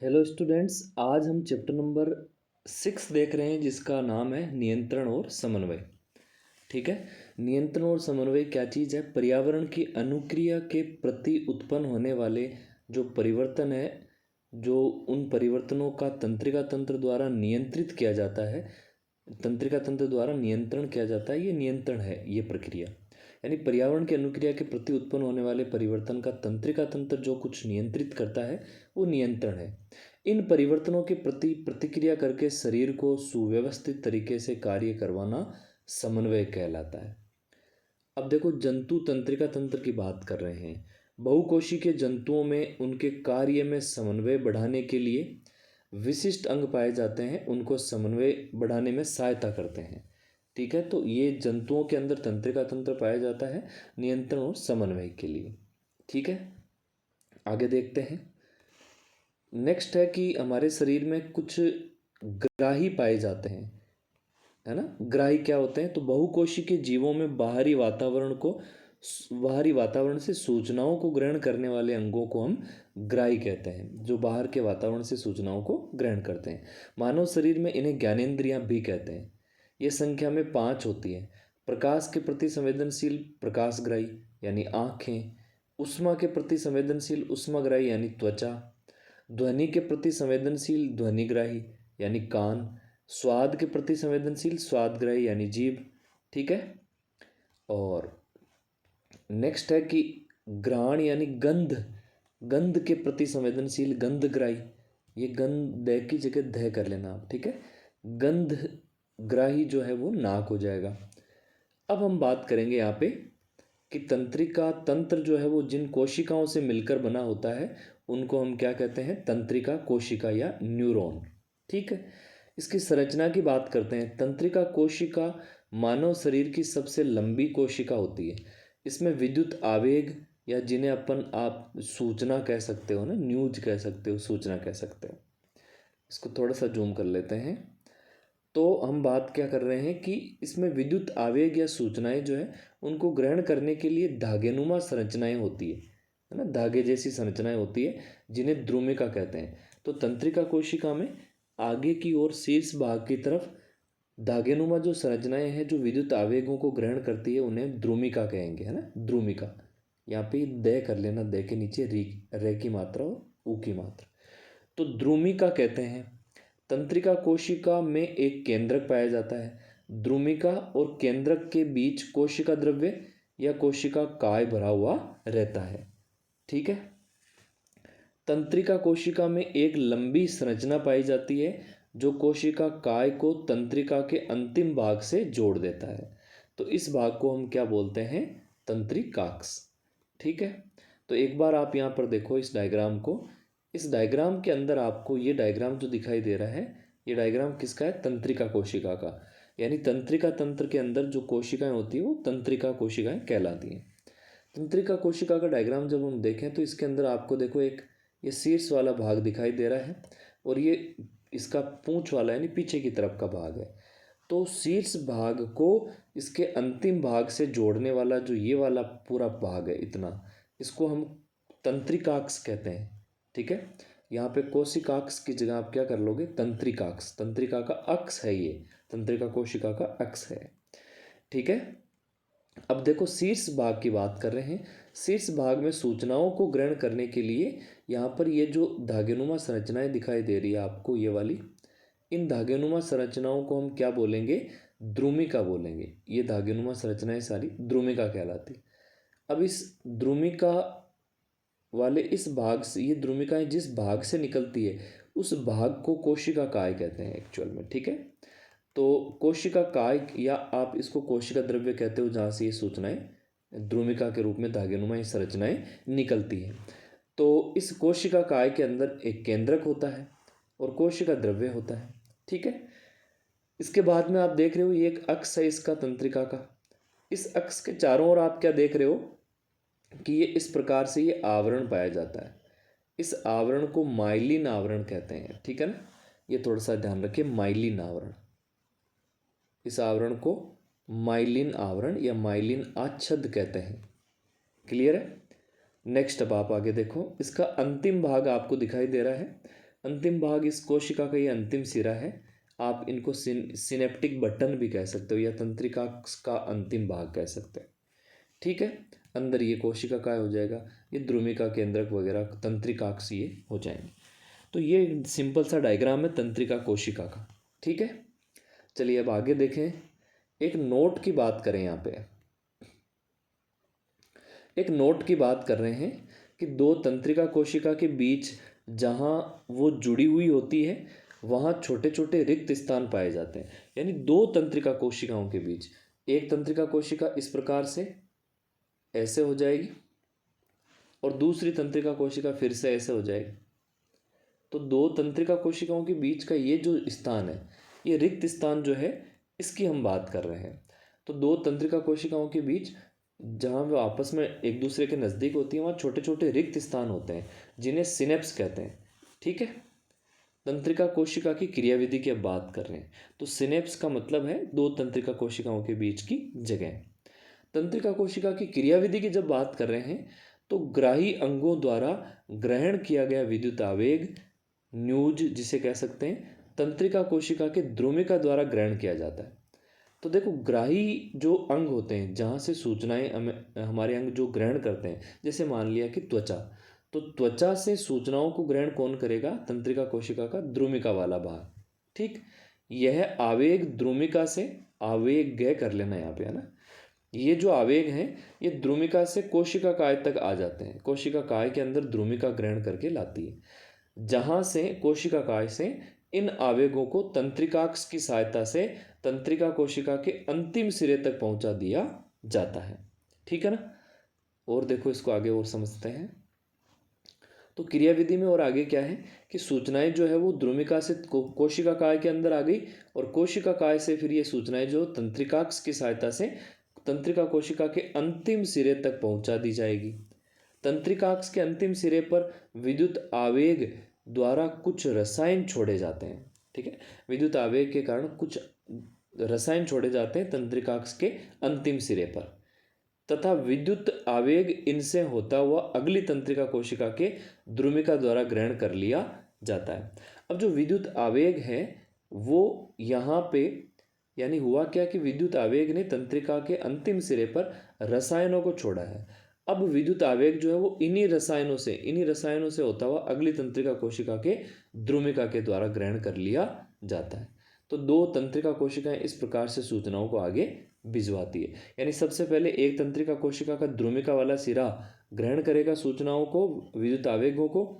Hello students, आज हम chapter number 6 देख रहे हैं जिसका नाम है नियंत्रण और समन्वय। ठीक है, नियंत्रण और समन्वय क्या चीज़ है? पर्यावरण की अनुक्रिया के प्रति उत्पन्न होने वाले जो परिवर्तन है, जो उन परिवर्तनों का तंत्रिका तंत्र द्वारा नियंत्रित किया जाता है, तंत्रिका तंत्र द्वारा नियंत्रण किया जाता है, ये नियंत्रण है। ये प्रक्रिया यानी पर्यावरण की अनुक्रिया के प्रति उत्पन्न होने वाले परिवर्तन का तंत्रिका तंत्र जो कुछ नियंत्रित करता है वो नियंत्रण है। इन परिवर्तनों के प्रति प्रतिक्रिया करके शरीर को सुव्यवस्थित तरीके से कार्य करवाना समन्वय कहलाता है। अब देखो, जंतु तंत्रिका तंत्र की बात कर रहे हैं। बहुकोशिकीय जंतुओं में उनके कार्य में समन्वय बढ़ाने के लिए विशिष्ट अंग पाए जाते हैं, उनको समन्वय बढ़ाने में सहायता करते हैं। ठीक है, तो ये जंतुओं के अंदर तंत्रिका तंत्र पाया जाता है नियंत्रण और समन्वय के लिए। ठीक है, आगे देखते हैं। नेक्स्ट है कि हमारे शरीर में कुछ ग्राही पाए जाते हैं, है ना। ग्राही क्या होते हैं? तो बहुकोशिकीय जीवों में बाहरी वातावरण से सूचनाओं को ग्रहण करने वाले अंगों को हम ग्राही कहते हैं, जो बाहर के वातावरण से सूचनाओं को ग्रहण करते हैं। मानव शरीर में इन्हें ज्ञानेंद्रियां भी कहते हैं। ये संख्या में 5 होती है। प्रकाश के प्रति संवेदनशील प्रकाशग्राही यानी आँखें, ऊष्मा के प्रति संवेदनशील ऊष्माग्राही यानी त्वचा, ध्वनि के प्रति संवेदनशील ध्वनिग्राही यानी कान, स्वाद के प्रति संवेदनशील स्वादग्राही यानी जीभ। ठीक है, और नेक्स्ट है कि घ्राण यानी गंध के प्रति संवेदनशील गंधग्राही। ये गंध द की जगह ध कर लेना आप। ठीक है, गंधग्राही जो है वो नाक हो जाएगा। अब हम बात करेंगे यहाँ पे कि तंत्रिका तंत्र जो है वो जिन कोशिकाओं से मिलकर बना होता है उनको हम क्या कहते हैं? तंत्रिका कोशिका या न्यूरॉन। ठीक है, इसकी संरचना की बात करते हैं। तंत्रिका कोशिका मानव शरीर की सबसे लंबी कोशिका होती है। इसमें विद्युत आवेग या जिन्हें आप सूचना कह सकते हो ना, न्यूज कह सकते हो, सूचना कह सकते हो। इसको थोड़ा सा जूम कर लेते हैं। तो हम बात क्या कर रहे हैं कि इसमें विद्युत आवेग या सूचनाएं जो है उनको ग्रहण करने के लिए धागेनुमा संरचनाएं होती है ना, धागे जैसी संरचनाएं होती है जिन्हें द्रुमिका कहते हैं। तो तंत्रिका कोशिका में आगे की ओर शीर्ष भाग की तरफ धागेनुमा जो संरचनाएं हैं जो विद्युत आवेगों को ग्रहण करती है उन्हें द्रुमिका कहेंगे, है ना, द्रुमिका। यहाँ पे द कर लेना, द के नीचे री रे की मात्रा और ऊ की मात्रा, तो द्रुमिका कहते हैं। तंत्रिका कोशिका में एक केंद्रक पाया जाता है। द्रुमिका और केंद्रक के बीच कोशिका द्रव्य या कोशिका काय भरा हुआ रहता है। ठीक है, तंत्रिका कोशिका में एक लंबी संरचना पाई जाती है जो कोशिका काय को तंत्रिका के अंतिम भाग से जोड़ देता है। तो इस भाग को हम क्या बोलते हैं? तंत्रिकाक्ष। ठीक है, तो एक बार आप यहाँ पर देखो इस डायग्राम को। इस डायग्राम के अंदर आपको ये डायग्राम जो दिखाई दे रहा है, ये डायग्राम किसका है? तंत्रिका कोशिका का। यानी तंत्रिका तंत्र के अंदर जो कोशिकाएं होती है वो तंत्रिका कोशिकाएं कहलाती हैं। तंत्रिका कोशिका का डायग्राम जब हम देखें तो इसके अंदर आपको देखो एक ये शीर्ष वाला भाग दिखाई दे रहा है और ये इसका पूंछ वाला यानी पीछे की तरफ का भाग है। तो शीर्ष भाग को इसके अंतिम भाग से जोड़ने वाला जो ये वाला पूरा भाग है इतना, इसको हम तंत्रिकाक्ष कहते हैं। ठीक है, यहाँ पे कोशिकाक्ष की जगह आप क्या कर लोगे? तंत्रिकाक्ष। तंत्रिका का अक्ष है ये, तंत्रिका कोशिका का अक्ष है। ठीक है, अब देखो शीर्ष भाग की बात कर रहे हैं। शीर्ष भाग में सूचनाओं को ग्रहण करने के लिए यहाँ पर ये जो धागेनुमा संरचनाएं दिखाई दे रही है आपको, ये वाली, इन धागेनुमा संरचनाओं को हम क्या बोलेंगे? द्रुमिका बोलेंगे। ये धागेनुमा संरचनाएं सारी द्रुमिका कहलाती। अब इस द्रुमिका वाले इस भाग से, ये द्रुमिकाएं जिस भाग से निकलती है उस भाग को कोशिका काय कहते हैं एक्चुअल में। ठीक है, तो कोशिका काय या आप इसको कोशिका द्रव्य कहते हो जहाँ से ये सूचनाएं द्रुमिका के रूप में धागेनुमा ये संरचनाएं निकलती हैं। तो इस कोशिका काय के अंदर एक केंद्रक होता है और कोशिका द्रव्य होता है। ठीक है, इसके बाद में आप देख रहे हो ये एक अक्ष है इसका, तंत्रिका का। इस अक्ष के चारों ओर आप क्या देख रहे हो कि ये इस प्रकार से ये आवरण पाया जाता है। इस आवरण को माइलिन आवरण कहते हैं। ठीक है ना, ये थोड़ा सा ध्यान रखिए, माइलिन आवरण। इस आवरण को माइलिन आवरण या माइलिन आच्छद कहते हैं। क्लियर है? नेक्स्ट अब आप आगे देखो, इसका अंतिम भाग आपको दिखाई दे रहा है। अंतिम भाग इस कोशिका का ये अंतिम सिरा है। आप इनको सिनेप्टिक बटन भी कह सकते हो या तंत्रिका का अंतिम भाग कह सकते हो। ठीक है, अंदर ये कोशिका काय हो जाएगा, ये द्रुमिका केंद्रक वगैरह तंत्रिकाक्ष ये हो जाएंगे। तो ये सिंपल सा डायग्राम है तंत्रिका कोशिका का। ठीक है, चलिए अब आगे देखें। एक नोट की बात करें, यहाँ पे एक नोट की बात कर रहे हैं कि दो तंत्रिका कोशिका के बीच जहाँ वो जुड़ी हुई होती है वहाँ छोटे छोटे रिक्त स्थान पाए जाते हैं। यानी दो तंत्रिका कोशिकाओं के बीच, एक तंत्रिका कोशिका इस प्रकार से ऐसे हो जाएगी और दूसरी तंत्रिका कोशिका फिर से ऐसे हो जाएगी। तो दो तंत्रिका कोशिकाओं के बीच का ये जो स्थान है, ये रिक्त स्थान जो है, इसकी हम बात कर रहे हैं। तो दो तंत्रिका कोशिकाओं के बीच जहाँ वो आपस में एक दूसरे के नज़दीक होती हैं वहाँ छोटे छोटे रिक्त स्थान होते हैं जिन्हें सिनेप्स कहते हैं। ठीक है, तंत्रिका कोशिका की क्रियाविधि की अब बात कर रहे हैं। तो सिनेप्स का मतलब है दो तंत्रिका कोशिकाओं के बीच की जगह। तंत्रिका कोशिका की क्रियाविधि की जब बात कर रहे हैं तो ग्राही अंगों द्वारा ग्रहण किया गया विद्युत आवेग, न्यूज जिसे कह सकते हैं, तंत्रिका कोशिका के द्रुमिका द्वारा ग्रहण किया जाता है। तो देखो, ग्राही जो अंग होते हैं जहाँ से सूचनाएं हमारे अंग जो ग्रहण करते हैं, जैसे मान लिया कि त्वचा, तो त्वचा से सूचनाओं को ग्रहण कौन करेगा? तंत्रिका कोशिका का द्रुमिका वाला भाग। ठीक, यह आवेग द्रुमिका से, आवेग गय कर लेना यहाँ पे, है ना, ये जो आवेग हैं ये द्रुमिका से कोशिका काय तक आ जाते हैं। कोशिका काय के अंदर द्रुमिका ग्रहण करके लाती है, जहाँ से कोशिका काय से इन आवेगों को तंत्रिकाक्ष की सहायता से तंत्रिका कोशिका के अंतिम सिरे तक पहुंचा दिया जाता है। ठीक है ना, और देखो इसको आगे और समझते हैं। तो क्रियाविधि में और आगे क्या है कि सूचनाएं जो है वो द्रुमिका से कोशिका काय के अंदर आ गई और कोशिका काय से फिर ये सूचनाएं जो तंत्रिकाक्ष की सहायता से तंत्रिका कोशिका के अंतिम सिरे तक पहुंचा दी जाएगी। तंत्रिकाक्ष के अंतिम सिरे पर विद्युत आवेग द्वारा कुछ रसायन छोड़े जाते हैं। ठीक है, विद्युत आवेग के कारण कुछ रसायन छोड़े जाते हैं तंत्रिकाक्ष के अंतिम सिरे पर, तथा विद्युत आवेग इनसे होता हुआ अगली तंत्रिका कोशिका के द्रुमिका द्वारा ग्रहण कर लिया जाता है। अब जो विद्युत आवेग है वो यहाँ पे, यानी हुआ क्या कि विद्युत आवेग ने तंत्रिका के अंतिम सिरे पर रसायनों को छोड़ा है। अब विद्युत आवेग जो है वो इन्हीं रसायनों से होता हुआ अगली तंत्रिका कोशिका के द्रुमिका के द्वारा ग्रहण कर लिया जाता है। तो दो तंत्रिका कोशिकाएं इस प्रकार से सूचनाओं को आगे भिजवाती है। यानी सबसे पहले एक तंत्रिका कोशिका का द्रुमिका वाला सिरा ग्रहण करेगा सूचनाओं को, विद्युत आवेगों को,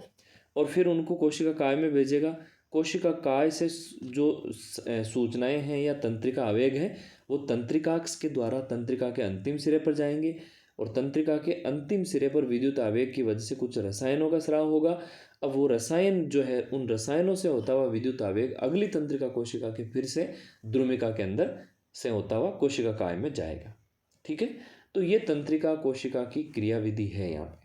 और फिर उनको कोशिका काय में भेजेगा। कोशिका काय से जो सूचनाएं हैं या तंत्रिका आवेग हैं वो तंत्रिकाक्ष के द्वारा तंत्रिका के अंतिम सिरे पर जाएंगे और तंत्रिका के अंतिम सिरे पर विद्युत आवेग की वजह से कुछ रसायनों का स्राव होगा। अब वो रसायन जो है, उन रसायनों से होता हुआ विद्युत आवेग अगली तंत्रिका कोशिका के फिर से द्रुमिका के अंदर से होता हुआ कोशिका काय में जाएगा। ठीक है, तो ये तंत्रिका कोशिका की क्रियाविधि है। यहाँ पे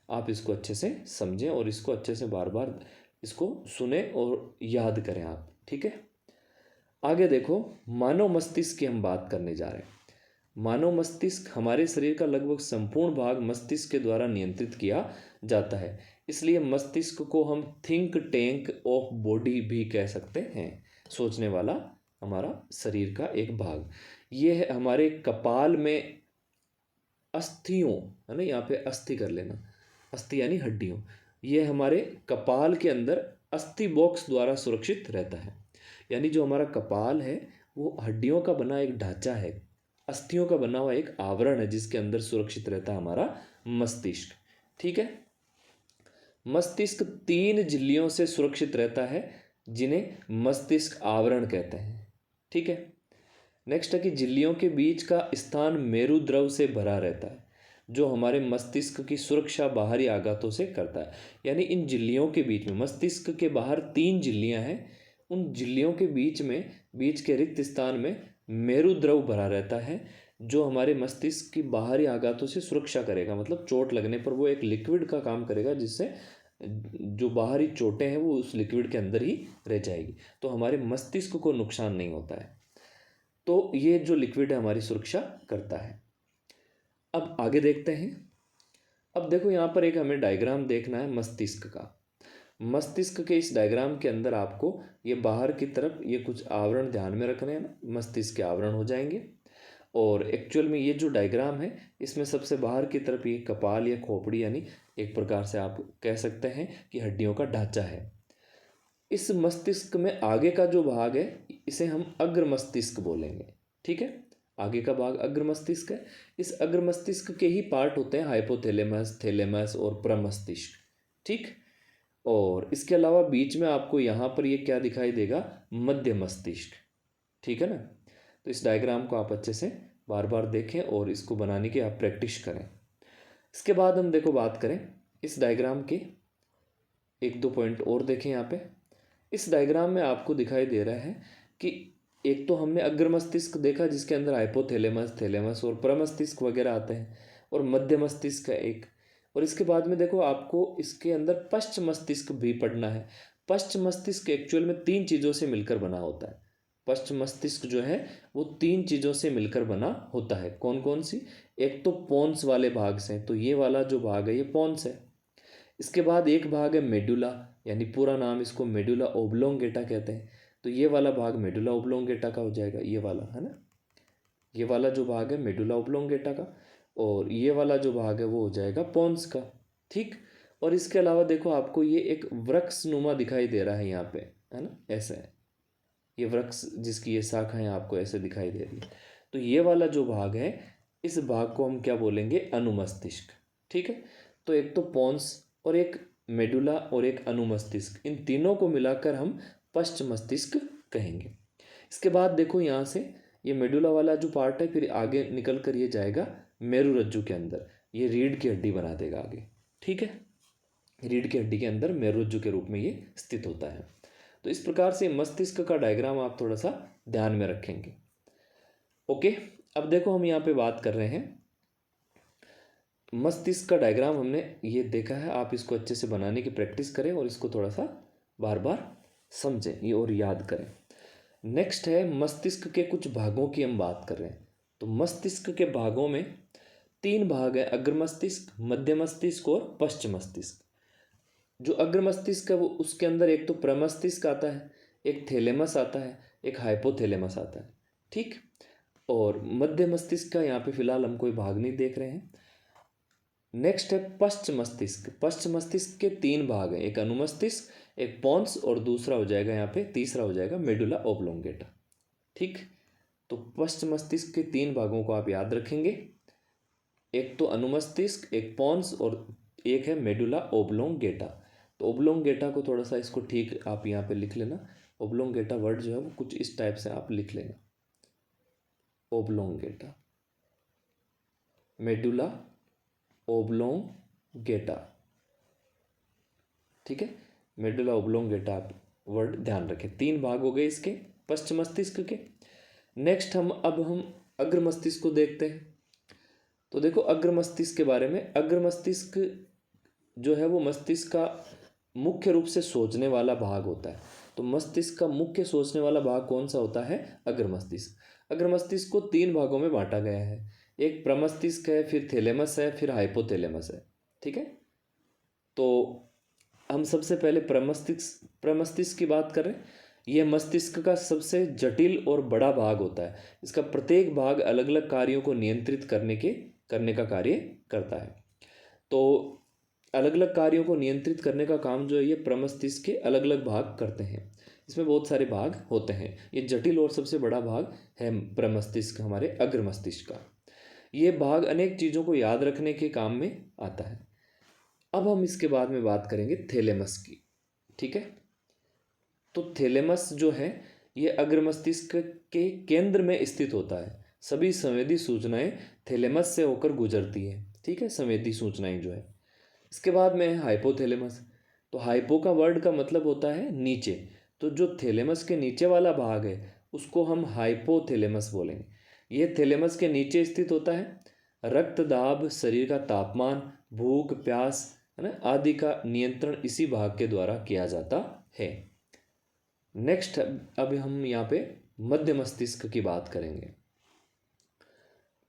आप इसको अच्छे से समझें और इसको अच्छे से बार बार इसको सुने और याद करें आप। ठीक है, आगे देखो, मानव मस्तिष्क की हम बात करने जा रहे हैं। मानव मस्तिष्क हमारे शरीर का लगभग संपूर्ण भाग मस्तिष्क के द्वारा नियंत्रित किया जाता है, इसलिए मस्तिष्क को हम थिंक टैंक ऑफ बॉडी भी कह सकते हैं। सोचने वाला हमारा शरीर का एक भाग। ये है हमारे कपाल में अस्थियों, है ना, यहाँ पे अस्थि कर लेना, अस्थि यानी हड्डियों। ये हमारे कपाल के अंदर अस्थि बॉक्स द्वारा सुरक्षित रहता है। यानी जो हमारा कपाल है वो हड्डियों का बना एक ढांचा है, अस्थियों का बना हुआ एक आवरण है जिसके अंदर सुरक्षित रहता है हमारा मस्तिष्क। ठीक है, मस्तिष्क 3 झिल्लियों से सुरक्षित रहता है जिन्हें मस्तिष्क आवरण कहते हैं। ठीक है, नेक्स्ट है कि झिल्लियों के बीच का स्थान मेरु द्रव से भरा रहता है जो हमारे मस्तिष्क की सुरक्षा बाहरी आघातों से करता है। यानी इन झिल्लियों के बीच में, मस्तिष्क के बाहर 3 झिल्लियां हैं, उन झिल्लियों के बीच में, बीच के रिक्त स्थान में मेरु द्रव भरा रहता है जो हमारे मस्तिष्क की बाहरी आघातों से सुरक्षा करेगा। मतलब चोट लगने पर वो एक लिक्विड का काम करेगा जिससे जो बाहरी चोटें हैं वो उस लिक्विड के अंदर ही रह जाएगी, तो हमारे मस्तिष्क को नुकसान नहीं होता है। तो ये जो लिक्विड है हमारी सुरक्षा करता है। अब आगे देखते हैं। अब देखो यहाँ पर एक हमें डायग्राम देखना है मस्तिष्क का। मस्तिष्क के इस डायग्राम के अंदर आपको ये बाहर की तरफ ये कुछ आवरण ध्यान में रखने हैं ना, मस्तिष्क के आवरण हो जाएंगे। और एक्चुअल में ये जो डायग्राम है इसमें सबसे बाहर की तरफ ये कपाल या खोपड़ी यानी एक प्रकार से आप कह सकते हैं कि हड्डियों का ढांचा है। इस मस्तिष्क में आगे का जो भाग है इसे हम अग्र मस्तिष्क बोलेंगे। ठीक है, आगे का भाग अग्र मस्तिष्क है। इस अग्र मस्तिष्क के ही पार्ट होते हैं हाइपोथैलेमस, थैलेमस और प्रमस्तिष्क। ठीक, और इसके अलावा बीच में आपको यहाँ पर ये क्या दिखाई देगा, मध्य मस्तिष्क। ठीक है ना, तो इस डायग्राम को आप अच्छे से बार बार देखें और इसको बनाने की आप प्रैक्टिस करें। इसके बाद हम देखो बात करें इस डायग्राम के एक दो पॉइंट और देखें। यहाँ पे इस डायग्राम में आपको दिखाई दे रहा है कि एक तो हमने अग्र मस्तिष्क देखा जिसके अंदर हाइपोथैलेमस, थैलेमस और प्रमस्तिष्क वगैरह आते हैं, और मध्य मस्तिष्क है एक। और इसके बाद में देखो आपको इसके अंदर पश्च मस्तिष्क भी पढ़ना है। पश्च मस्तिष्क एक्चुअल में 3 चीज़ों से मिलकर बना होता है। पश्च मस्तिष्क जो है वो 3 चीज़ों से मिलकर बना होता है। कौन कौन सी? एक तो पोन्स वाले भाग से, तो ये वाला जो भाग है ये पोन्स है। इसके बाद एक भाग है मेडुला, यानी पूरा नाम इसको मेडुला ओब्लोंगेटा कहते हैं, तो ये वाला भाग मेडुला ओब्लोंगेटा का हो जाएगा, ये वाला है ना, ये वाला जो भाग है मेडुला ओब्लोंगेटा का, और ये वाला जो भाग है वो हो जाएगा पोन्स का। ठीक, और इसके अलावा देखो आपको ये एक वृक्ष नुमा दिखाई दे रहा है यहाँ पे, है ना, ऐसा है ये वृक्ष जिसकी ये शाखाएं आपको ऐसे दिखाई दे रही है। तो ये वाला जो भाग है इस भाग को हम क्या बोलेंगे, अनुमस्तिष्क। ठीक है, तो एक तो पोन्स और एक मेडुला और एक अनुमस्तिष्क, इन तीनों को मिलाकर हम पश्च मस्तिष्क कहेंगे। इसके बाद देखो यहाँ से ये मेडुला वाला जो पार्ट है फिर आगे निकल कर ये जाएगा मेरुरज्जु के अंदर, ये रीढ़ की हड्डी बना देगा आगे। ठीक है, रीढ़ की हड्डी के अंदर मेरुरज्जु के रूप में ये स्थित होता है। तो इस प्रकार से मस्तिष्क का डायग्राम आप थोड़ा सा ध्यान में रखेंगे। ओके, अब देखो हम यहाँ पे बात कर रहे हैं मस्तिष्क का डायग्राम हमने ये देखा है, आप इसको अच्छे से बनाने की प्रैक्टिस करें और इसको थोड़ा सा बार बार समझें ये और याद करें। नेक्स्ट है मस्तिष्क के कुछ भागों की हम बात कर रहे हैं। तो मस्तिष्क के भागों में 3 भाग है, अग्र मस्तिष्क, मध्य मस्तिष्क और पश्च मस्तिष्क। जो अग्र मस्तिष्क है वो उसके अंदर एक तो प्रमस्तिष्क आता है, एक थैलेमस आता है, एक हाइपोथैलेमस आता है। ठीक, और मध्य मस्तिष्क का यहाँ पे फिलहाल हम कोई भाग नहीं देख रहे हैं। नेक्स्ट है पश्च मस्तिष्क। पश्च मस्तिष्क के 3 भाग हैं, एक अनुमस्तिष्क, एक पोन्स और दूसरा हो जाएगा यहाँ पे तीसरा हो जाएगा मेडुला ओब्लोंगेटा। ठीक, तो पश्च मस्तिष्क के 3 भागों को आप याद रखेंगे, एक तो अनुमस्तिष्क, एक पोन्स और एक है मेडुला ओब्लोंगेटा। तो ओब्लोंगेटा को थोड़ा सा इसको ठीक आप यहाँ पे लिख लेना, ओब्लोंगेटा वर्ड जो है वो कुछ इस टाइप से आप लिख लेना, ओब्लोंगेटा, मेडुला ओब्लोंगेटा। ठीक है, मेडुला ओब्लोंगेटा आप वर्ड ध्यान रखें। 3 भाग हो गए इसके पश्च मस्तिष्क के। नेक्स्ट हम अग्र मस्तिष्क को देखते हैं। तो देखो अग्र मस्तिष्क के बारे में, अग्र मस्तिष्क जो है वो मस्तिष्क का मुख्य रूप से सोचने वाला भाग होता है। तो मस्तिष्क का मुख्य सोचने वाला भाग कौन सा होता है, अग्र मस्तिष्क। अग्र मस्तिष्क को 3 भागों में बांटा गया है, एक प्रमस्तिष्क है, फिर थैलेमस है, फिर हाइपोथैलेमस है। ठीक है, तो हम सबसे पहले प्रमस्तिष्क की बात कर रहे हैं। यह मस्तिष्क का सबसे जटिल और बड़ा भाग होता है। इसका प्रत्येक भाग अलग अलग कार्यों को नियंत्रित करने का कार्य करता है। तो अलग अलग कार्यों को नियंत्रित करने का काम जो है ये प्रमस्तिष्क के अलग अलग भाग करते हैं। इसमें बहुत सारे भाग होते हैं, ये जटिल और सबसे बड़ा भाग है प्रमस्तिष्क, हमारे अग्र मस्तिष्क का। ये भाग अनेक चीज़ों को याद रखने के काम में आता है। अब हम इसके बाद में बात करेंगे थैलेमस की। ठीक है, तो थैलेमस जो है ये अग्र मस्तिष्क के केंद्र में स्थित होता है। सभी संवेदी सूचनाएं थैलेमस से होकर गुजरती हैं। ठीक है, संवेदी सूचनाएं जो है। इसके बाद में है हाइपोथैलेमस। तो हाइपो का वर्ड का मतलब होता है नीचे, तो जो थैलेमस के नीचे वाला भाग है उसको हम हाइपोथैलेमस बोलेंगे। यह थैलेमस के नीचे स्थित होता है। रक्त दाब, शरीर का तापमान, भूख प्यास है ना आदि का नियंत्रण इसी भाग के द्वारा किया जाता है। नेक्स्ट अब हम यहाँ पे मध्य मस्तिष्क की बात करेंगे।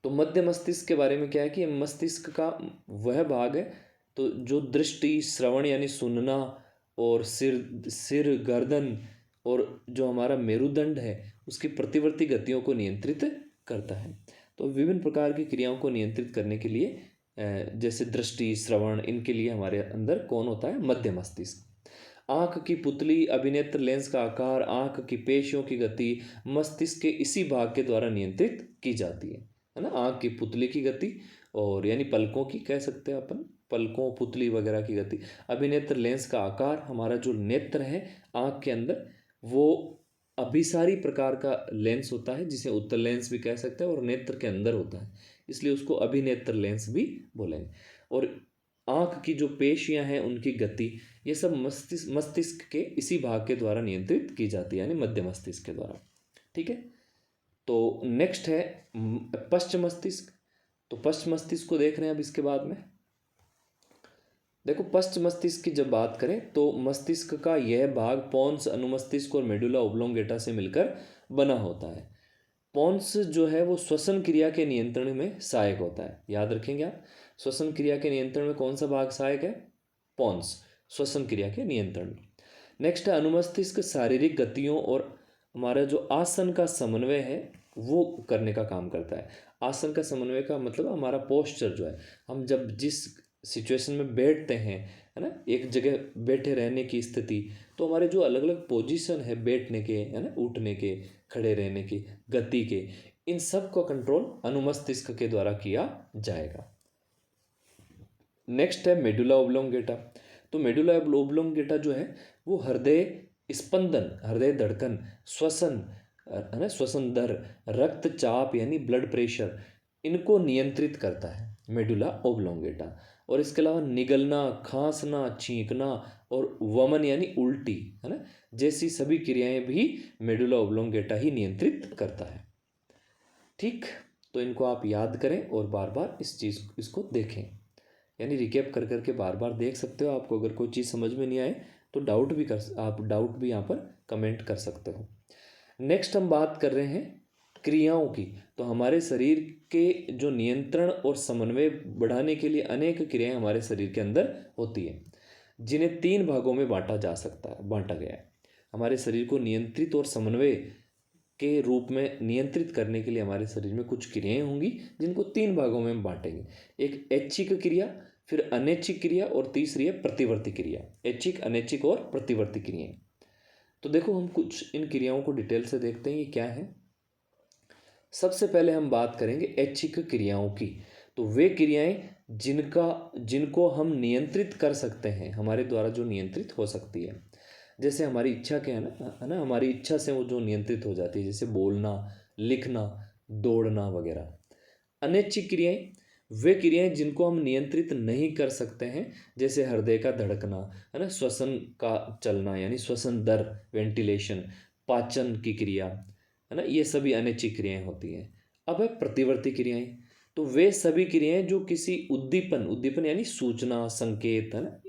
तो मध्य मस्तिष्क के बारे में क्या है कि मस्तिष्क का वह भाग है तो जो दृष्टि, श्रवण यानी सुनना और सिर सिर गर्दन और जो हमारा मेरुदंड है उसकी प्रतिवर्ती गतियों को नियंत्रित करता है। तो विभिन्न प्रकार की क्रियाओं को नियंत्रित करने के लिए जैसे दृष्टि, श्रवण, इनके लिए हमारे अंदर कौन होता है? मध्य मस्तिष्क। आँख की पुतली, अभिनेत्र लेंस का आकार, आँख की पेशियों की गति मस्तिष्क के इसी भाग के द्वारा नियंत्रित की जाती है ना। आँख की पुतली की गति और यानी पलकों की कह सकते हैं अपन, पलकों, पुतली वगैरह की गति। अभिनेत्र लेंस का आकार, हमारा जो नेत्र है आँख के अंदर, वो अभिसारी प्रकार का लेंस होता है जिसे उत्तल लेंस भी कह सकते हैं और नेत्र के अंदर होता है, इसलिए उसको अभिनेत्र लेंस भी बोलेंगे। और आँख की जो पेशियां हैं उनकी गति, ये सब मस्तिष्क के इसी भाग के द्वारा नियंत्रित की जाती है, यानी मध्य मस्तिष्क के द्वारा। ठीक है, तो नेक्स्ट है पश्च मस्तिष्क। तो पश्च मस्तिष्क को देख रहे हैं अब इसके बाद में। देखो, पश्च मस्तिष्क की जब बात करें तो मस्तिष्क का यह भाग पोन्स, अनुमस्तिष्क और मेडुला ओब्लोंगेटा से मिलकर बना होता है। पोन्स जो है वो श्वसन क्रिया के नियंत्रण में सहायक होता है। याद रखेंगे आप, श्वसन क्रिया के नियंत्रण में कौन सा भाग सहायक है? पोन्स, श्वसन क्रिया के नियंत्रण। नेक्स्ट है अनुमस्तिष्क, शारीरिक गतियों और हमारा जो आसन का समन्वय है वो करने का काम करता है। आसन का समन्वय का मतलब हमारा पोस्चर जो है, हम जब जिस सिचुएशन में बैठते हैं, है ना, एक जगह बैठे रहने की स्थिति, तो हमारे जो अलग अलग पोजीशन है बैठने के, है ना, उठने के, खड़े रहने की, गति के, इन सब का कंट्रोल अनुमस्तिष्क के द्वारा किया जाएगा। नेक्स्ट है मेडुला ओब्लोंगेटा। तो मेडुला ओब्लोंगेटा जो है वो हृदय स्पंदन, हृदय धड़कन, श्वसन, है ना, श्वसन दर, रक्तचाप यानी ब्लड प्रेशर, इनको नियंत्रित करता है मेडुला ओब्लोंगेटा। और इसके अलावा निगलना, खांसना, छींकना और वमन यानी उल्टी, है ना, जैसी सभी क्रियाएं भी मेडुला ओब्लोंगेटा ही नियंत्रित करता है। ठीक, तो इनको आप याद करें और बार बार इसको देखें, यानी रिकेप कर करके बार बार देख सकते हो। आपको अगर कोई चीज़ समझ में नहीं आए तो आप डाउट भी यहाँ पर कमेंट कर सकते हो। नेक्स्ट हम बात कर रहे हैं क्रियाओं की। तो हमारे शरीर के जो नियंत्रण और समन्वय बढ़ाने के लिए अनेक क्रियाएं हमारे शरीर के अंदर होती है, जिन्हें 3 भागों में बांटा गया है। हमारे शरीर को नियंत्रित और समन्वय के रूप में नियंत्रित करने के लिए हमारे शरीर में कुछ क्रियाएं होंगी, जिनको 3 भागों में हम बांटेंगे। एक ऐच्छिक क्रिया, फिर अनैच्छिक क्रिया और तीसरी है प्रतिवर्ती क्रिया। ऐच्छिक, अनैच्छिक और प्रतिवर्ती क्रियाएं। तो देखो, हम कुछ इन क्रियाओं को डिटेल से देखते हैं ये क्या है। सबसे पहले हम बात करेंगे ऐच्छिक क्रियाओं की। तो वे क्रियाएं जिनको हम नियंत्रित कर सकते हैं, हमारे द्वारा जो नियंत्रित हो सकती है। जैसे हमारी इच्छा क्या है ना, हमारी इच्छा से वो जो नियंत्रित हो जाती है, जैसे बोलना, लिखना, दौड़ना वगैरह। अनैच्छिक क्रियाएं, वे क्रियाएं जिनको हम नियंत्रित नहीं कर सकते हैं, जैसे हृदय का धड़कना, है ना, श्वसन का चलना यानी श्वसन दर, वेंटिलेशन, पाचन की क्रिया, है ना, ये सभी अनैच्छिक क्रियाएं होती हैं। अब है प्रतिवर्ती क्रियाएं। तो वे सभी क्रियाएं जो किसी उद्दीपन यानी सूचना, संकेत, है ना,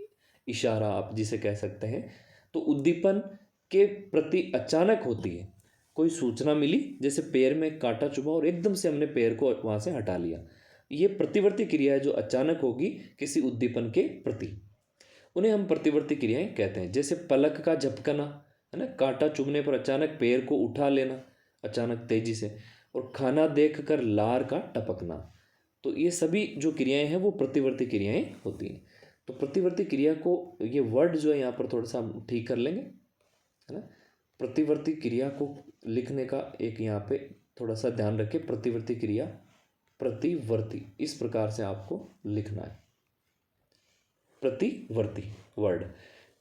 इशारा आप जिसे कह सकते हैं, तो उद्दीपन के प्रति अचानक होती है। कोई सूचना मिली, जैसे पैर में कांटा चुभा और एकदम से हमने पैर को वहाँ से हटा लिया, ये प्रतिवर्ती क्रिया है जो अचानक होगी किसी उद्दीपन के प्रति, उन्हें हम प्रतिवर्ती क्रियाएं कहते हैं। जैसे पलक का झपकना, है ना, कांटा चुभने पर अचानक पैर को उठा लेना अचानक तेजी से, और खाना देखकर लार का टपकना। तो ये सभी जो क्रियाएं हैं वो प्रतिवर्ती क्रियाएं होती हैं। तो प्रतिवर्ती क्रिया को, ये वर्ड जो है यहाँ पर थोड़ा सा हम ठीक कर लेंगे, है ना। प्रतिवर्ती क्रिया को लिखने का एक यहाँ पे थोड़ा सा ध्यान रखें। प्रतिवर्ती क्रिया, प्रतिवर्ती, इस प्रकार से आपको लिखना है, प्रतिवर्ती वर्ड।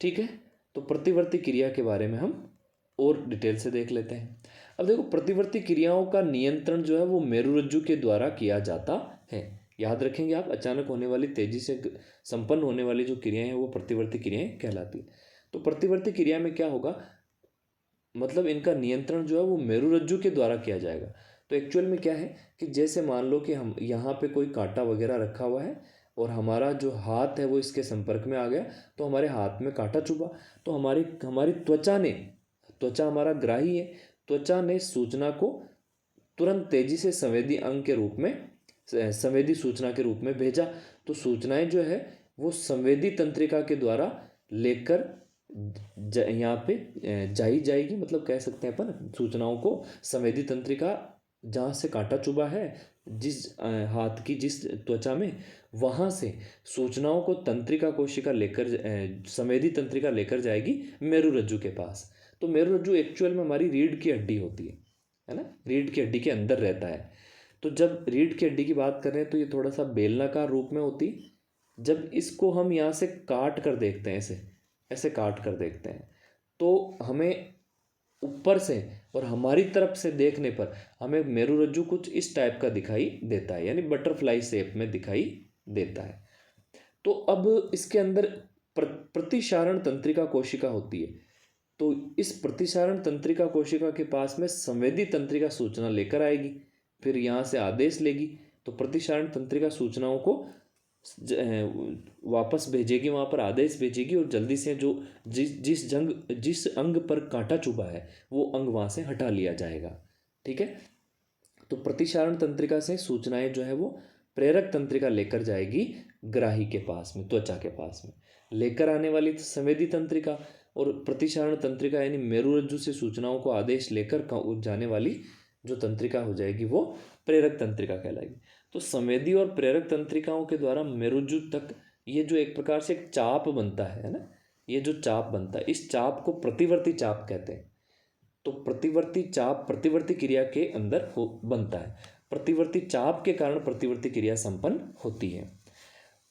ठीक है, तो प्रतिवर्ती क्रिया के बारे में हम और डिटेल से देख लेते हैं। अब देखो, प्रतिवर्ती क्रियाओं का नियंत्रण जो है वो मेरुरज्जु के द्वारा किया जाता है। याद रखेंगे आप, अचानक होने वाली, तेजी से संपन्न होने वाली जो क्रियाएं हैं वो प्रतिवर्ती क्रियाएं कहलाती हैं। तो प्रतिवर्ती क्रिया में क्या होगा, मतलब इनका नियंत्रण जो है वो मेरुरज्जु के द्वारा किया जाएगा। तो एक्चुअल में क्या है कि जैसे मान लो कि हम यहाँ पे कोई कांटा वगैरह रखा हुआ है और हमारा जो हाथ है वो इसके संपर्क में आ गया, तो हमारे हाथ में कांटा चुभा, तो हमारी त्वचा हमारा ग्राही है, त्वचा ने सूचना को तुरंत तेजी से संवेदी सूचना के रूप में भेजा। तो सूचनाएं जो है वो संवेदी तंत्रिका के द्वारा लेकर यहाँ पे जाई जाएगी, मतलब कह सकते हैं अपन सूचनाओं को संवेदी तंत्रिका जहाँ से कांटा चुभा है, जिस हाथ की जिस त्वचा में, वहाँ से सूचनाओं को तंत्रिका कोशिका लेकर संवेदी तंत्रिका लेकर जाएगी मेरुरज्जु के पास। तो मेरुरज्जु एक्चुअल में हमारी रीढ़ की हड्डी होती है ना, रीढ़ की हड्डी के अंदर रहता है। तो जब रीढ़ की हड्डी की बात कर रहे हैं तो ये थोड़ा सा बेलनाकार रूप में होती। जब इसको हम यहाँ से काट कर देखते हैं, ऐसे ऐसे काट कर देखते हैं, तो हमें ऊपर से और हमारी तरफ से देखने पर हमें मेरुरज्जु कुछ इस टाइप का दिखाई देता है, यानी बटरफ्लाई शेप में दिखाई देता है। तो अब इसके अंदर प्रतिशारण तंत्रिका कोशिका होती है। तो इस प्रतिसारण तंत्रिका कोशिका के पास में संवेदी तंत्रिका सूचना लेकर आएगी, फिर यहाँ से आदेश लेगी। तो प्रतिसारण तंत्रिका सूचनाओं को वापस भेजेगी, वहाँ पर आदेश भेजेगी, और जल्दी से जो जिस अंग पर कांटा चुभा है वो अंग वहाँ से हटा लिया जाएगा। ठीक है। तो प्रतिसारण तंत्रिका से सूचनाएं जो है वो प्रेरक तंत्रिका लेकर जाएगी ग्राही के पास में, त्वचा के पास में। लेकर आने वाली संवेदी तंत्रिका और प्रतिसारण तंत्रिका यानी मेरुरज्जु से सूचनाओं को आदेश लेकर जाने वाली जो तंत्रिका हो जाएगी वो प्रेरक तंत्रिका कहलाएगी। तो संवेदी और प्रेरक तंत्रिकाओं के द्वारा मेरुरज्जु तक ये जो एक प्रकार से एक चाप बनता है ना, ये जो चाप बनता है, इस चाप को प्रतिवर्ती चाप कहते हैं। तो प्रतिवर्ती चाप प्रतिवर्ती क्रिया के अंदर बनता है। प्रतिवर्ती चाप के कारण प्रतिवर्ती क्रिया संपन्न होती है।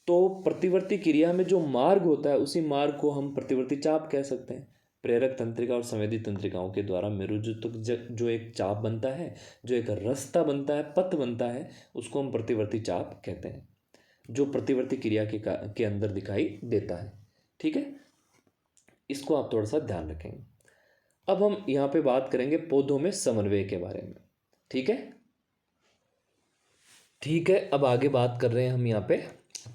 तो प्रतिवर्ती क्रिया में जो मार्ग होता है उसी मार्ग को हम प्रतिवर्ती चाप कह सकते हैं। प्रेरक तंत्रिका और संवेदी तंत्रिकाओं के द्वारा मेरुरज्जु तक जो एक चाप बनता है, जो एक रास्ता बनता है, पथ बनता है, उसको हम प्रतिवर्ती चाप कहते हैं, जो प्रतिवर्ती क्रिया के अंदर दिखाई देता है। ठीक है, इसको आप थोड़ा सा ध्यान रखेंगे। अब हम यहाँ पे बात करेंगे पौधों में समन्वय के बारे में। ठीक है, ठीक है। अब आगे बात कर रहे हैं हम यहाँ पे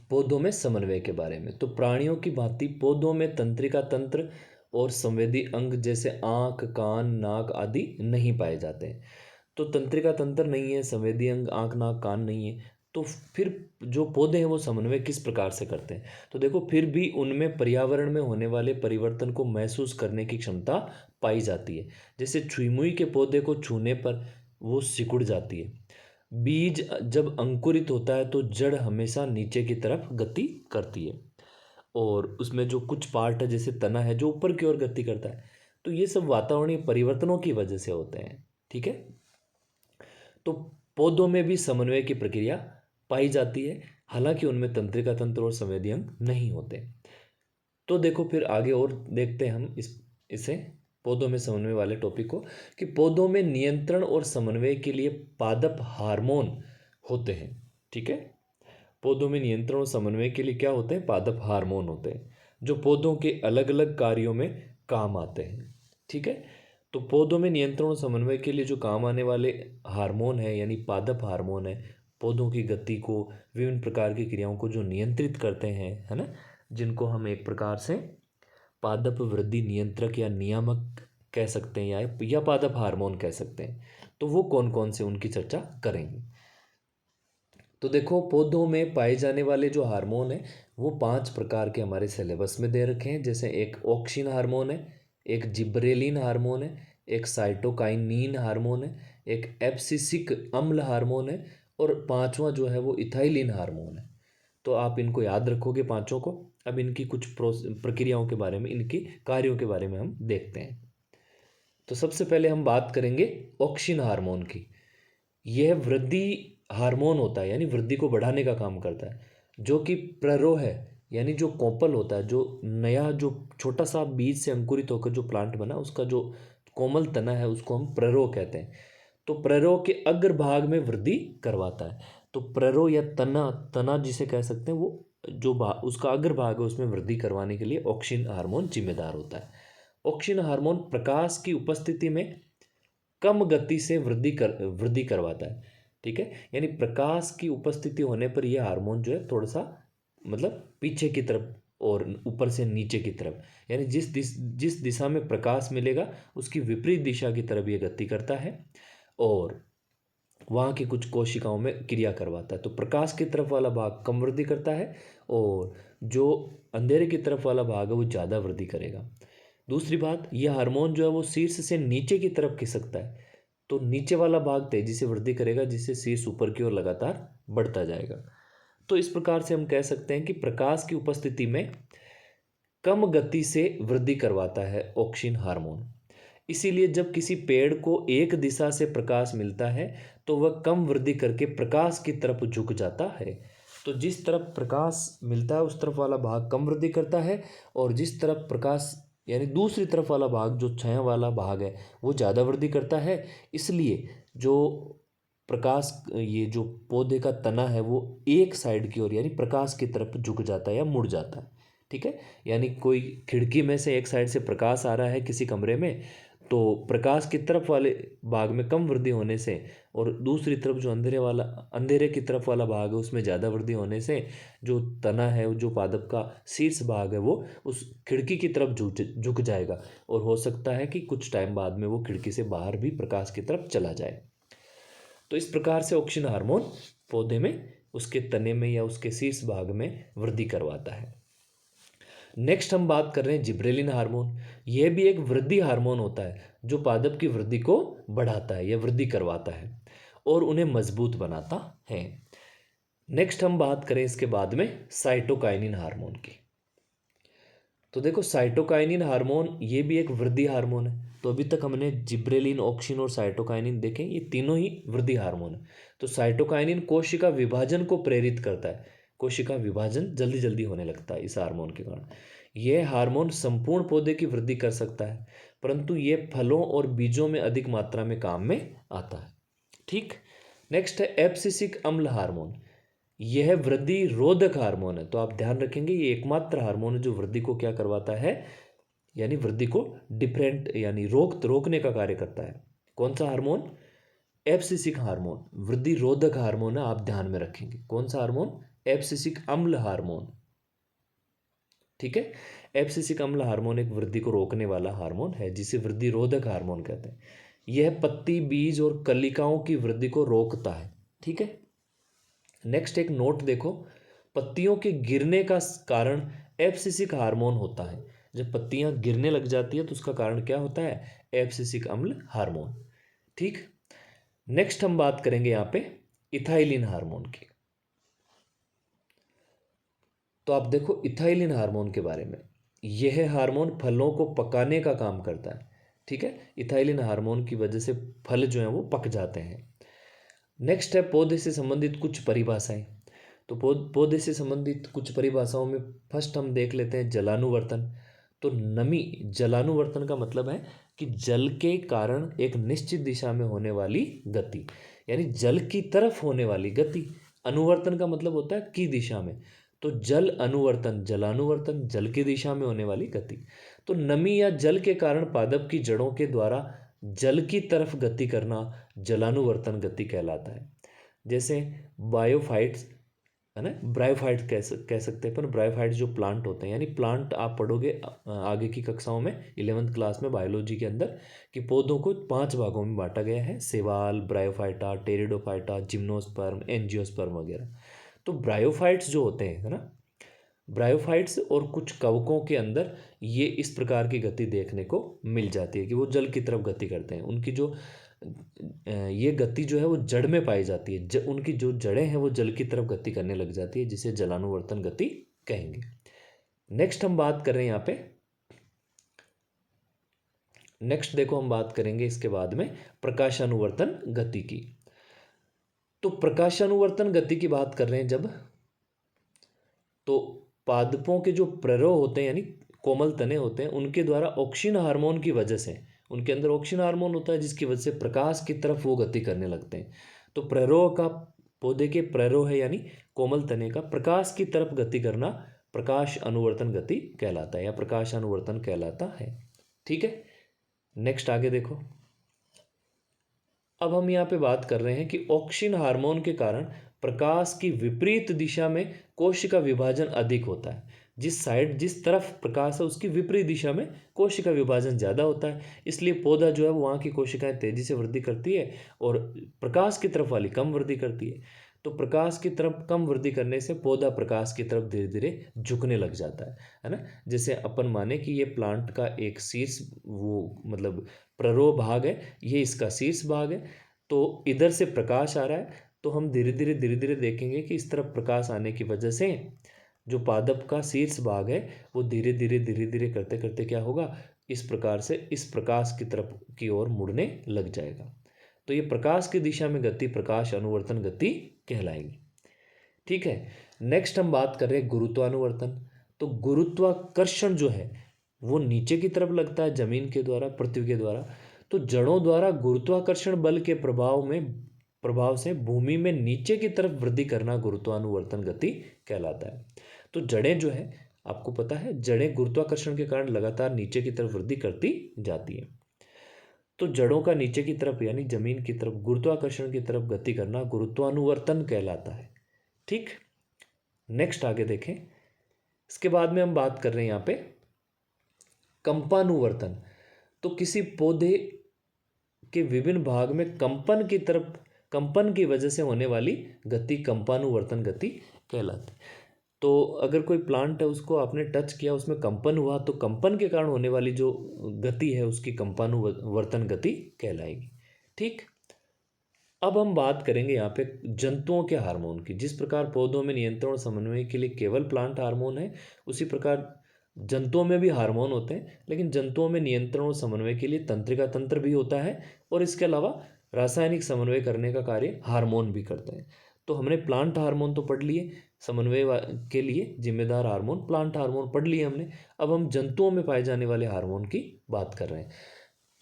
पौधों में समन्वय के बारे में। तो प्राणियों की भांति पौधों में तंत्रिका तंत्र और संवेदी अंग जैसे आँख, कान, नाक आदि नहीं पाए जाते हैं। तो तंत्रिका तंत्र नहीं है, संवेदी अंग आँख, नाक, कान नहीं है, तो फिर जो पौधे हैं वो समन्वय किस प्रकार से करते हैं? तो देखो, फिर भी उनमें पर्यावरण में होने वाले परिवर्तन को महसूस करने की क्षमता पाई जाती है। जैसे छुई-मुई के पौधे को छूने पर वो सिकुड़ जाती है। बीज जब अंकुरित होता है तो जड़ हमेशा नीचे की तरफ गति करती है, और उसमें जो कुछ पार्ट है जैसे तना है जो ऊपर की ओर गति करता है। तो ये सब वातावरणीय परिवर्तनों की वजह से होते हैं। ठीक है, तो पौधों में भी समन्वय की प्रक्रिया पाई जाती है, हालांकि उनमें तंत्रिका तंत्र और संवेदी अंग नहीं होते। तो देखो, फिर आगे और देखते हैं हम इसे पौधों में समन्वय वाले टॉपिक को, कि पौधों में नियंत्रण और समन्वय के लिए पादप हार्मोन होते हैं। ठीक है, पौधों में नियंत्रण और समन्वय के लिए क्या होते हैं? पादप हार्मोन होते हैं, जो पौधों के अलग अलग कार्यों में काम आते हैं। ठीक है, तो पौधों में नियंत्रण और समन्वय के लिए जो काम आने वाले हार्मोन है यानी पादप हार्मोन है, पौधों की गति को, विभिन्न प्रकार की क्रियाओं को जो नियंत्रित करते हैं, है ना, जिनको हम एक प्रकार से पादप वृद्धि नियंत्रक या नियामक कह सकते हैं, या पादप हार्मोन कह सकते हैं। तो वो कौन कौन से, उनकी चर्चा करेंगे। तो देखो, पौधों में पाए जाने वाले जो हार्मोन है वो 5 प्रकार के हमारे सिलेबस में दे रखे हैं। जैसे एक ऑक्सिन हार्मोन है, एक जिब्रेलिन हार्मोन है, एक साइटोकाइनिन हार्मोन है, एक एब्सिसिक अम्ल हार्मोन है, और पांचवा जो है वो इथाइलिन हार्मोन है। तो आप इनको याद रखोगे पांचों को। अब इनकी कुछ प्रक्रियाओं के बारे में, इनके कार्यों के बारे में हम देखते हैं। तो सबसे पहले हम बात करेंगे ऑक्सिन हार्मोन की। यह वृद्धि हार्मोन होता है, यानी वृद्धि को बढ़ाने का काम करता है, जो कि प्ररोह है, यानी जो कोपल होता है, जो नया जो छोटा सा बीज से अंकुरित होकर जो प्लांट बना, उसका जो कोमल तना है उसको हम प्ररोह कहते हैं। तो प्ररोह के अग्रभाग में वृद्धि करवाता है। तो प्ररोह या तना, तना जिसे कह सकते हैं, वो जो उसका अग्रभाग है उसमें वृद्धि करवाने के लिए ऑक्सिन हार्मोन जिम्मेदार होता है। ऑक्सिन हार्मोन प्रकाश की उपस्थिति में कम गति से वृद्धि करवाता है। ठीक है, यानी प्रकाश की उपस्थिति होने पर यह हार्मोन जो है थोड़ा सा मतलब पीछे की तरफ और ऊपर से नीचे की तरफ, यानी जिस दिशा में प्रकाश मिलेगा उसकी विपरीत दिशा की तरफ यह गति करता है, और वहाँ की कुछ कोशिकाओं में क्रिया करवाता है। तो प्रकाश की तरफ वाला भाग कम वृद्धि करता है, और जो अंधेरे की तरफ वाला भाग है वो ज़्यादा वृद्धि करेगा। दूसरी बात, ये हार्मोन जो है वो शीर्ष से नीचे की तरफ खिसकता है, तो नीचे वाला भाग तेजी से वृद्धि करेगा, जिससे शीर्ष ऊपर की ओर लगातार बढ़ता जाएगा। तो इस प्रकार से हम कह सकते हैं कि प्रकाश की उपस्थिति में कम गति से वृद्धि करवाता है ऑक्सिन हार्मोन। इसीलिए जब किसी पेड़ को एक दिशा से प्रकाश मिलता है तो वह कम वृद्धि करके प्रकाश की तरफ झुक जाता है। तो जिस तरफ प्रकाश मिलता है उस तरफ वाला भाग कम वृद्धि करता है, और जिस तरफ प्रकाश यानी दूसरी तरफ वाला भाग जो छाया वाला भाग है वो ज़्यादा वृद्धि करता है। इसलिए जो प्रकाश ये जो पौधे का तना है वो एक साइड की ओर यानी प्रकाश की तरफ झुक जाता है या मुड़ जाता है। ठीक है, यानी कोई खिड़की में से एक साइड से प्रकाश आ रहा है किसी कमरे में, तो प्रकाश की तरफ वाले भाग में कम वृद्धि होने से और दूसरी तरफ जो अंधेरे की तरफ वाला भाग है उसमें ज़्यादा वृद्धि होने से जो तना है, जो पादप का शीर्ष भाग है, वो उस खिड़की की तरफ झुक जाएगा, और हो सकता है कि कुछ टाइम बाद में वो खिड़की से बाहर भी प्रकाश की तरफ चला जाए। तो इस प्रकार से ऑक्सिन हार्मोन पौधे में उसके तने में या उसके शीर्ष भाग में वृद्धि करवाता है। नेक्स्ट हम बात कर रहे हैं जिब्रेलिन हार्मोन। यह भी एक वृद्धि हार्मोन होता है जो पादप की वृद्धि को बढ़ाता है या वृद्धि करवाता है और उन्हें मजबूत बनाता है। नेक्स्ट हम बात करें इसके बाद में साइटोकाइनिन हार्मोन की। तो देखो, साइटोकाइनिन हार्मोन ये भी एक वृद्धि हार्मोन है। तो अभी तक हमने जिब्रेलिन, ऑक्सिन और साइटोकाइनिन देखे, ये तीनों ही वृद्धि हार्मोन है। तो साइटोकाइनिन कोशिका विभाजन को प्रेरित करता है, कोशिका विभाजन जल्दी जल्दी होने लगता है इस हार्मोन के कारण। यह हार्मोन संपूर्ण पौधे की वृद्धि कर सकता है, परंतु यह फलों और बीजों में अधिक मात्रा में काम में आता है। ठीक, नेक्स्ट है एब्सिसिक अम्ल हार्मोन। यह वृद्धि रोधक हार्मोन है। तो आप ध्यान रखेंगे, ये एकमात्र हार्मोन है जो वृद्धि को क्या करवाता है, यानी वृद्धि को डिफरेंट यानी रोकने का कार्य करता है। कौन सा हार्मोन? एब्सिसिक हार्मोन, वृद्धि रोधक हार्मोन है, आप ध्यान में रखेंगे। कौन सा हार्मोन? एब्सिसिक अम्ल हार्मोन। ठीक है, एब्सिसिक अम्ल हार्मोन एक वृद्धि को रोकने वाला हार्मोन है जिसे वृद्धि रोधक हार्मोन कहते हैं। यह पत्ती, बीज और कलिकाओं की वृद्धि को रोकता है। ठीक है, नेक्स्ट एक नोट देखो, पत्तियों के गिरने का कारण एब्सिसिक हार्मोन होता है। जब पत्तियां गिरने लग जाती है तो उसका कारण क्या होता है? एब्सिसिक अम्ल हार्मोन। ठीक, नेक्स्ट हम बात करेंगे यहां पे इथाइलिन हार्मोन की। तो आप देखो इथाइलिन हार्मोन के बारे में, यह हार्मोन फलों को पकाने का काम करता है। ठीक है, इथाइलिन हार्मोन की वजह से फल जो है वो पक जाते हैं। नेक्स्ट है पौधे से संबंधित कुछ परिभाषाएं। तो पौधे से संबंधित कुछ परिभाषाओं में फर्स्ट हम देख लेते हैं जलानुवर्तन। तो नमी, जलानुवर्तन का मतलब है कि जल के कारण एक निश्चित दिशा में होने वाली गति, यानी जल की तरफ होने वाली गति। अनुवर्तन का मतलब होता है की दिशा में। तो जल अनुवर्तन, जलानुवर्तन, जल की दिशा में होने वाली गति। तो नमी या जल के कारण पादप की जड़ों के द्वारा जल की तरफ गति करना जलानुवर्तन गति कहलाता है। जैसे बायोफाइट्स है ना, ब्रायोफाइट्स कह सकते हैं, पर ब्रायोफाइट्स जो प्लांट होते हैं, यानी प्लांट आप पढ़ोगे आगे की कक्षाओं में 11th क्लास में बायोलॉजी के अंदर कि पौधों को 5 भागों में बांटा गया है: सेवाल, ब्रायोफाइटा, टेरिडोफाइटा, जिम्नोस्पर्म, एंजियोस्पर्म वगैरह। तो ब्रायोफाइट्स जो होते हैं, है ना, ब्रायोफाइट्स और कुछ कवकों के अंदर ये इस प्रकार की गति देखने को मिल जाती है कि वो जल की तरफ गति करते हैं। उनकी जो ये गति जो है वो जड़ में पाई जाती है। उनकी जो जड़ें हैं वो जल की तरफ गति करने लग जाती है, जिसे जलानुवर्तन गति कहेंगे। नेक्स्ट हम बात कर रहे हैं यहाँ पे, नेक्स्ट देखो हम बात करेंगे इसके बाद में प्रकाशानुवर्तन गति की। तो प्रकाशानुवर्तन गति की बात कर रहे हैं जब, तो पादपों के जो प्ररोह होते हैं यानी कोमल तने होते हैं, उनके द्वारा ऑक्सिन हार्मोन की वजह से, उनके अंदर ऑक्सिन हार्मोन होता है जिसकी वजह से प्रकाश की तरफ वो गति करने लगते हैं। तो प्ररोह का, पौधे के प्ररोह है यानी कोमल तने का प्रकाश की तरफ गति करना प्रकाश अनुवर्तन गति कहलाता है या प्रकाश अनुवर्तन कहलाता है। ठीक है, नेक्स्ट आगे देखो। अब हम यहाँ पे बात कर रहे हैं कि ऑक्सिन हार्मोन के कारण प्रकाश की विपरीत दिशा में कोशिका विभाजन अधिक होता है। जिस तरफ प्रकाश है उसकी विपरीत दिशा में कोशिका विभाजन ज़्यादा होता है, इसलिए पौधा जो है वो वहाँ की कोशिकाएं तेजी से वृद्धि करती है और प्रकाश की तरफ वाली कम वृद्धि करती है। तो प्रकाश की तरफ कम वृद्धि करने से पौधा प्रकाश की तरफ धीरे धीरे झुकने लग जाता है ना। जैसे अपन माने कि ये प्लांट का एक शीर्ष वो मतलब प्ररो भाग है, ये इसका शीर्ष भाग है, तो इधर से प्रकाश आ रहा है, तो हम धीरे धीरे देखेंगे कि इस तरफ प्रकाश आने की वजह से जो पादप का शीर्ष भाग है वो धीरे धीरे करते करते क्या होगा, इस प्रकार से इस प्रकाश की तरफ की ओर मुड़ने लग जाएगा। तो ये प्रकाश की दिशा में गति प्रकाश अनुवर्तन गति कहलाएगी। ठीक है, नेक्स्ट हम बात कर रहे हैं गुरुत्वानुवर्तन। तो गुरुत्वाकर्षण जो है वो नीचे की तरफ लगता है जमीन के द्वारा, पृथ्वी के द्वारा। तो जड़ों द्वारा गुरुत्वाकर्षण बल के प्रभाव से भूमि में नीचे की तरफ वृद्धि करना गुरुत्वानुवर्तन गति कहलाता है। तो जड़ें जो है, आपको पता है जड़ें गुरुत्वाकर्षण के कारण लगातार नीचे की तरफ वृद्धि करती जाती है। तो जड़ों का नीचे की तरफ यानी जमीन की तरफ गुरुत्वाकर्षण की तरफ गति करना गुरुत्वानुवर्तन कहलाता है। ठीक, नेक्स्ट आगे देखें। इसके बाद में हम बात कर रहे हैं यहाँ पे कंपानुवर्तन। तो किसी पौधे के विभिन्न भाग में कंपन की वजह से होने वाली गति कंपानुवर्तन गति कहलाती है। तो अगर कोई प्लांट है उसको आपने टच किया, उसमें कंपन हुआ, तो कंपन के कारण होने वाली जो गति है उसकी कंपानुवर्तन गति कहलाएगी। ठीक, अब हम बात करेंगे यहाँ पे जंतुओं के हार्मोन की। जिस प्रकार पौधों में नियंत्रण और समन्वय के लिए केवल प्लांट हार्मोन है, उसी प्रकार जंतुओं में भी हार्मोन होते हैं, लेकिन जंतुओं में नियंत्रण और समन्वय के लिए तंत्रिका तंत्र भी होता है, और इसके अलावा रासायनिक समन्वय करने का कार्य हार्मोन भी करते हैं। तो हमने प्लांट हार्मोन तो पढ़ लिए, समन्वय के लिए जिम्मेदार हार्मोन प्लांट हार्मोन पढ़ लिए हमने। अब हम जंतुओं में पाए जाने वाले हार्मोन की बात कर रहे हैं।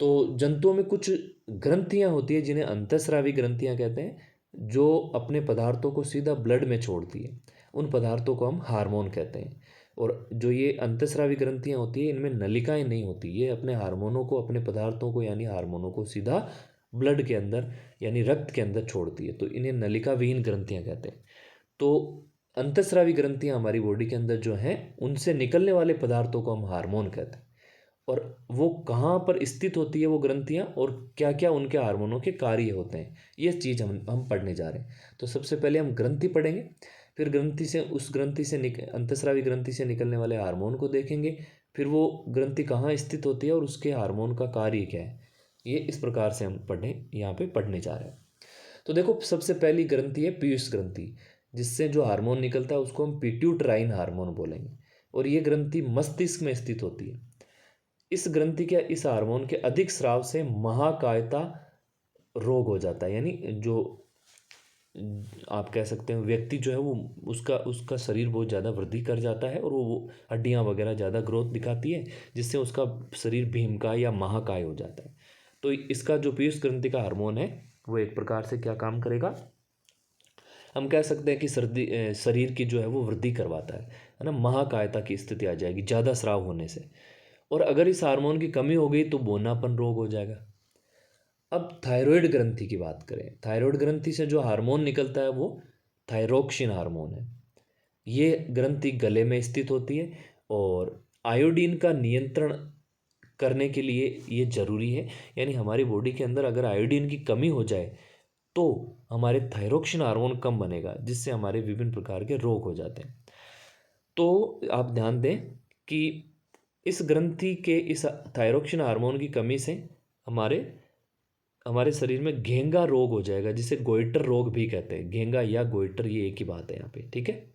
तो जंतुओं में कुछ ग्रंथियां होती है जिन्हें अंतःस्रावी ग्रंथियां कहते हैं, जो अपने पदार्थों को सीधा ब्लड में छोड़ती है। उन पदार्थों को हम हार्मोन कहते हैं। और जो ये अंतःस्रावी ग्रंथियां होती है इनमें नलिकाएं नहीं होती, ये अपने हार्मोनों को, अपने पदार्थों को यानी हार्मोनों को सीधा ब्लड के अंदर यानी रक्त के अंदर छोड़ती है, तो इन्हें नलिका विहीन ग्रंथियां कहते हैं। तो अंतःस्रावी ग्रंथियां हमारी बॉडी के अंदर जो हैं उनसे निकलने वाले पदार्थों को हम हार्मोन कहते हैं। और वो कहाँ पर स्थित होती है वो ग्रंथियाँ, और क्या क्या उनके हार्मोनों के कार्य होते हैं, ये चीज़ हम पढ़ने जा रहे हैं। तो सबसे पहले हम ग्रंथि पढ़ेंगे, फिर ग्रंथि से अंतःस्रावी ग्रंथि से निकलने वाले हार्मोन को देखेंगे, फिर वो ग्रंथि कहाँ स्थित होती है और उसके हार्मोन का कार्य क्या है। ये इस प्रकार से हम यहाँ पे पढ़ने जा रहे हैं। तो देखो, सबसे पहली ग्रंथि है पीयूष ग्रंथि, जिससे जो हार्मोन निकलता है उसको हम पिट्यूटराइन हार्मोन बोलेंगे, और ये ग्रंथि मस्तिष्क में स्थित होती है। इस ग्रंथि के इस हार्मोन के अधिक स्राव से महाकायता रोग हो जाता है, यानी जो आप कह सकते हैं व्यक्ति जो है वो उसका शरीर बहुत ज़्यादा वृद्धि कर जाता है, और वो हड्डियाँ वगैरह ज़्यादा ग्रोथ दिखाती है, जिससे उसका शरीर भीमकाय या महाकाय हो जाता है। तो इसका जो पीयूष ग्रंथि का हार्मोन है वो एक प्रकार से क्या काम करेगा, हम कह सकते हैं कि शरीर की जो है वो वृद्धि करवाता है ना, महाकायता की स्थिति आ जाएगी ज़्यादा स्राव होने से। और अगर इस हार्मोन की कमी हो गई तो बौनापन रोग हो जाएगा। अब थायराइड ग्रंथि की बात करें, थायराइड ग्रंथि से जो हार्मोन निकलता है वो थायरोक्सिन हार्मोन है। ये ग्रंथि गले में स्थित होती है, और आयोडीन का नियंत्रण करने के लिए ये जरूरी है। यानी हमारी बॉडी के अंदर अगर आयोडीन की कमी हो जाए तो हमारे थायरोक्सिन हार्मोन कम बनेगा, जिससे हमारे विभिन्न प्रकार के रोग हो जाते हैं। तो आप ध्यान दें कि इस ग्रंथि के इस थायरोक्सिन हार्मोन की कमी से हमारे शरीर में घेंगा रोग हो जाएगा, जिसे गोइटर रोग भी कहते हैं। घेंगा या गोइटर ये एक ही बात है यहाँ पे, ठीक है।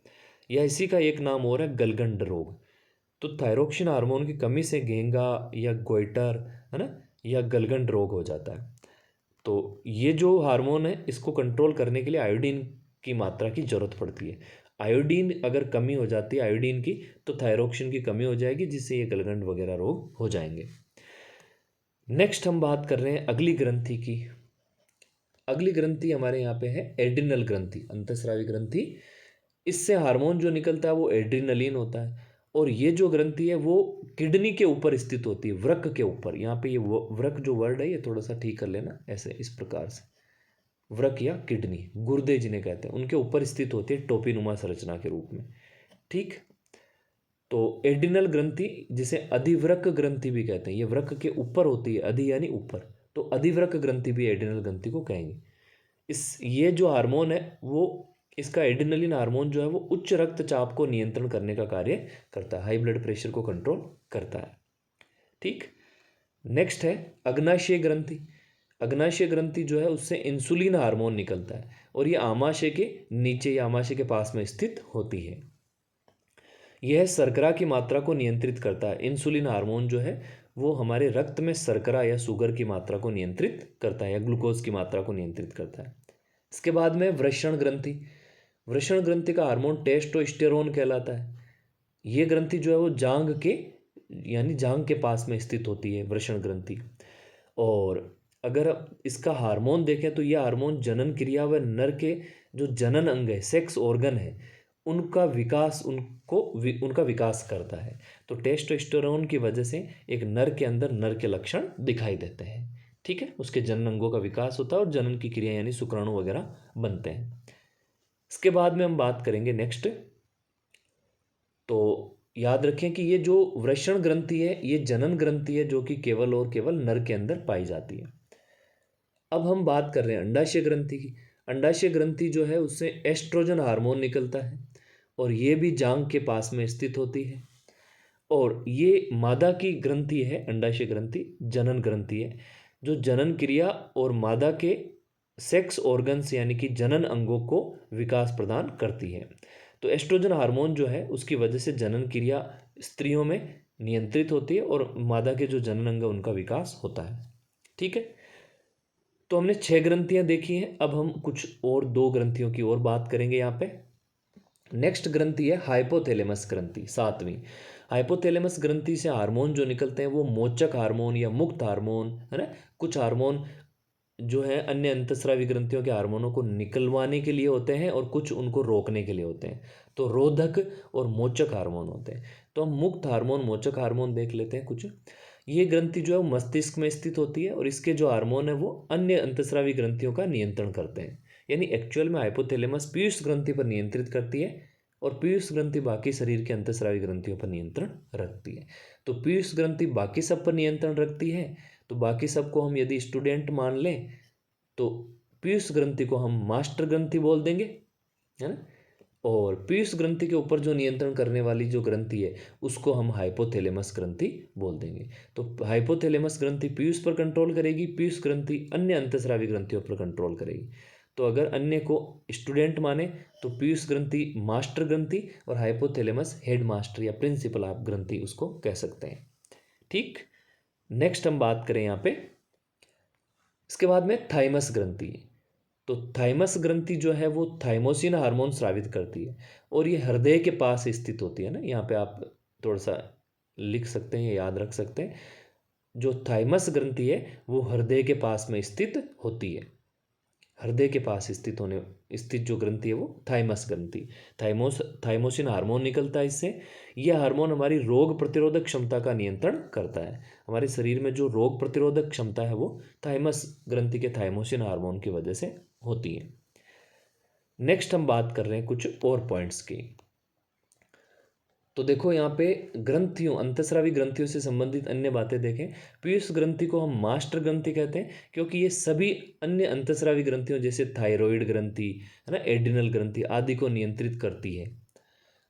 या इसी का एक नाम और है गलगंड रोग। तो थायरोक्सिन हार्मोन की कमी से घेंगा या गोइटर है ना, या गलगंड रोग हो जाता है। तो ये जो हार्मोन है इसको कंट्रोल करने के लिए आयोडीन की मात्रा की जरूरत पड़ती है। आयोडीन अगर कमी हो जाती है आयोडीन की, तो थायरोक्सिन की कमी हो जाएगी, जिससे ये गलगंड वगैरह रोग हो जाएंगे। नेक्स्ट हम बात कर रहे हैं अगली ग्रंथि की। अगली ग्रंथि हमारे यहाँ पे है एड्रिनल ग्रंथि, अंतःस्रावी ग्रंथि। इससे हार्मोन जो निकलता है वो एड्रिनलिन होता है, और ये जो ग्रंथि है वो किडनी के ऊपर स्थित होती है, वृक्क के ऊपर। यहाँ पे ये वृक्क जो वर्ड है ये थोड़ा सा ठीक कर लेना, ऐसे इस प्रकार से वृक्क या किडनी, गुर्दे जिन्हें कहते हैं, उनके ऊपर स्थित होती है टोपीनुमा संरचना के रूप में। ठीक, तो एड्रिनल ग्रंथि जिसे अधिवृक्क ग्रंथि भी कहते हैं, ये वृक्क के ऊपर होती है, अधि यानी ऊपर, तो अधिवृक्क ग्रंथि भी एड्रिनल ग्रंथि को कहेंगे। ये जो हार्मोन है वो इसका एड्रेनलिन हार्मोन जो है वो उच्च रक्तचाप को नियंत्रण करने का कार्य करता है, हाई ब्लड प्रेशर को कंट्रोल करता है। ठीक, नेक्स्ट है अग्नाशय ग्रंथि। अग्नाशय ग्रंथि जो है उससे इंसुलिन हार्मोन निकलता है और ये आमाशय के नीचे या आमाशय के पास में स्थित होती है। यह शर्करा की मात्रा को नियंत्रित करता है। इंसुलिन हार्मोन जो है वो हमारे रक्त में शर्करा या शुगर की मात्रा को नियंत्रित करता है या ग्लूकोज की मात्रा को नियंत्रित करता है। इसके बाद में वृषण ग्रंथि। वृषण ग्रंथि का हार्मोन टेस्टोस्टेरोन कहलाता है। ये ग्रंथि जो है वो जांघ के यानी जांघ के पास में स्थित होती है वृषण ग्रंथि। और अगर इसका हार्मोन देखें तो यह हार्मोन जनन क्रिया व नर के जो जनन अंग है, सेक्स ऑर्गन है, उनका विकास करता है। तो टेस्टोस्टेरोन की वजह से एक नर के अंदर नर के लक्षण दिखाई देते हैं। ठीक है, उसके जनन अंगों का विकास होता है और जनन की क्रिया यानी शुक्राणु वगैरह बनते हैं। इसके बाद में हम बात करेंगे नेक्स्ट। तो याद रखें कि ये जो वृषण ग्रंथि है ये जनन ग्रंथि है जो कि केवल और केवल नर के अंदर पाई जाती है। अब हम बात कर रहे हैं अंडाशय ग्रंथि की। अंडाशय ग्रंथि जो है उससे एस्ट्रोजन हार्मोन निकलता है और ये भी जांघ के पास में स्थित होती है। और ये मादा की ग्रंथि है, अंडाशय ग्रंथि जनन ग्रंथि है जो जनन क्रिया और मादा के सेक्स ऑर्गन्स यानी कि जनन अंगों को विकास प्रदान करती है। तो एस्ट्रोजन हार्मोन जो है उसकी वजह से जनन क्रिया स्त्रियों में नियंत्रित होती है और मादा के जो जनन अंग उनका विकास होता है। ठीक है, तो हमने 6 ग्रंथियां देखी हैं। अब हम कुछ और 2 ग्रंथियों की और बात करेंगे यहाँ पे। नेक्स्ट ग्रंथि है हाइपोथैलेमस ग्रंथि, 7वीं। हाइपोथैलेमस ग्रंथि से हार्मोन जो निकलते हैं वो मोचक हार्मोन या मुक्त हार्मोन है ना। कुछ हार्मोन जो है अन्य अंतस्रावी ग्रंथियों के हार्मोनों को निकलवाने के लिए होते हैं और कुछ उनको रोकने के लिए होते हैं। तो रोधक और मोचक हार्मोन होते हैं। तो हम मुक्त हार्मोन, मोचक हार्मोन देख लेते हैं कुछ। ये ग्रंथि जो है मस्तिष्क में स्थित होती है और इसके जो हार्मोन है वो अन्य अंतस्रावी ग्रंथियों का नियंत्रण करते हैं। यानी एक्चुअल में हाइपोथैलेमस पीयूष ग्रंथि पर नियंत्रित करती है और पीयूष ग्रंथि बाकी शरीर के अंतस्रावी ग्रंथियों पर नियंत्रण रखती है। तो पीयूष ग्रंथि बाकी सब पर नियंत्रण रखती है। तो बाकी सबको हम यदि स्टूडेंट मान लें तो पीयूष ग्रंथि को हम मास्टर ग्रंथि बोल देंगे, है ना। और पीयूष ग्रंथि के ऊपर जो नियंत्रण करने वाली जो ग्रंथि है उसको हम हाइपोथैलेमस ग्रंथि बोल देंगे। तो हाइपोथैलेमस ग्रंथि पीयूष पर कंट्रोल करेगी, पीयूष ग्रंथि अन्य अंतस्रावी ग्रंथियों पर कंट्रोल करेगी। तो अगर अन्य को स्टूडेंट माने तो पीयूष ग्रंथि मास्टर ग्रंथि और हाइपोथैलेमस हेड मास्टर या प्रिंसिपल आप ग्रंथि उसको कह सकते हैं। ठीक, नेक्स्ट हम बात करें यहाँ पे। इसके बाद में थाइमस ग्रंथि। तो थाइमस ग्रंथि जो है वो थाइमोसिन हार्मोन स्रावित करती है और ये हृदय के पास स्थित होती है ना। यहाँ पे आप थोड़ा सा लिख सकते हैं, याद रख सकते हैं। जो थाइमस ग्रंथि है वो हृदय के पास में स्थित होती है। हृदय के पास स्थित जो ग्रंथि है वो थाइमस ग्रंथि। थाइमोसिन हार्मोन निकलता है इससे। यह हार्मोन हमारी रोग प्रतिरोधक क्षमता का नियंत्रण करता है। हमारे शरीर में जो रोग प्रतिरोधक क्षमता है वो थाइमस ग्रंथि के थाइमोसिन हार्मोन की वजह से होती है। नेक्स्ट हम बात कर रहे हैं कुछ और पॉइंट्स की। तो देखो यहाँ पे ग्रंथियों, अंतस्रावी ग्रंथियों से संबंधित अन्य बातें देखें। पीयूष ग्रंथि को हम मास्टर ग्रंथि कहते हैं क्योंकि ये सभी अन्य अंतस्रावी ग्रंथियों जैसे थायराइड ग्रंथि है ना, एड्रिनल ग्रंथि आदि को नियंत्रित करती है।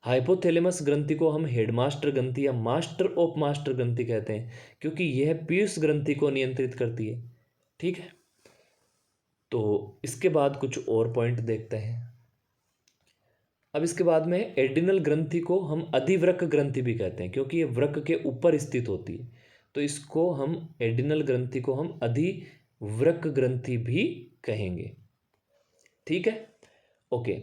हाइपोथैलेमस ग्रंथि को हम हेडमास्टर ग्रंथि या मास्टर ऑफ मास्टर ग्रंथि कहते हैं क्योंकि यह पीयूष ग्रंथि को नियंत्रित करती है। ठीक है, तो इसके बाद कुछ और पॉइंट देखते हैं। अब इसके बाद में एड्रिनल ग्रंथि को हम अधिवृक्क ग्रंथि भी कहते हैं क्योंकि ये वृक्क के ऊपर स्थित होती है। तो इसको हम एड्रिनल ग्रंथि को हम अधिवृक्क ग्रंथि भी कहेंगे। ठीक है, ओके।